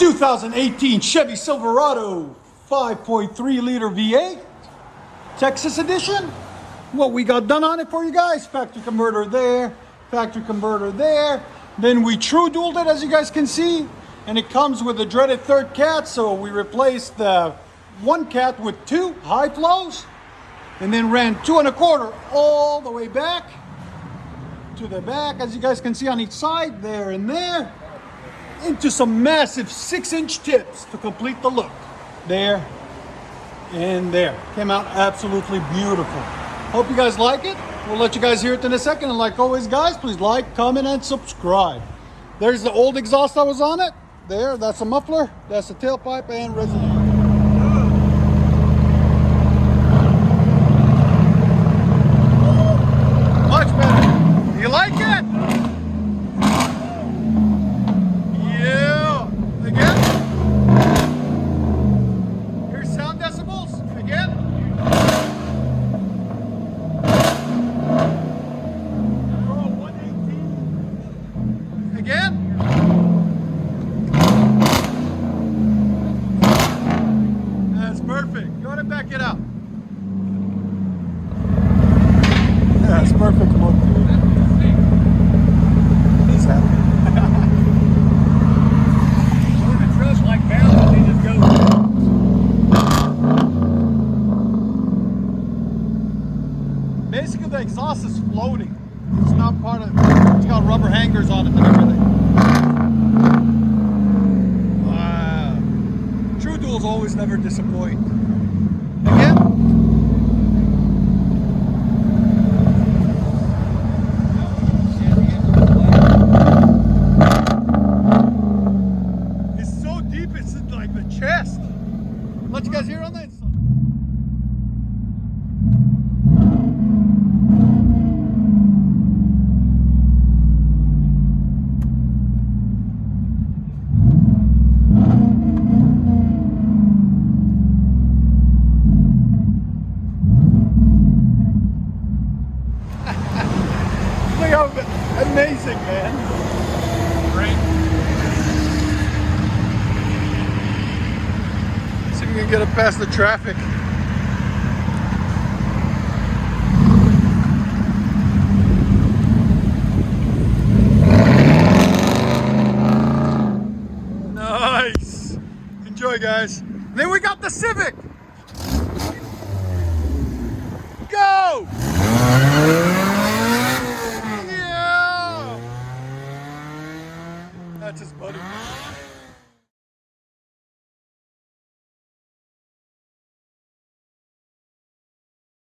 2018 Chevy Silverado 5.3 liter V8 Texas edition. What we got done on it for you guys: factory converter there, factory converter there. Then we true dualed it, as you guys can see, and it comes with a dreaded third cat. So we replaced the one cat with two high flows, and then ran 2 1/4 all the way back to the back, as you guys can see on each side, there and there, into some massive 6-inch tips to complete the look. There and there. Came out absolutely beautiful. Hope you guys like it. We'll let you guys hear it in a second. And like always, guys, please like, comment, and subscribe. There's the old exhaust that was on it. There, that's a muffler. That's the tailpipe and resonator. Much better. You like it? Again? That's perfect. Go ahead and back it up. That's perfect. He's happy. The truck's like balance, he just goes. Basically, the exhaust is floating. It's not part of it. It's got rubber hangers on it and everything. Wow. True duals always never disappoint. Again? It's so deep, it's in like the chest. Let you guys hear on that side. Amazing, man. Great. See if we can get it past the traffic. Nice. Enjoy, guys. Then we got the Civic. Go! That's his buddy.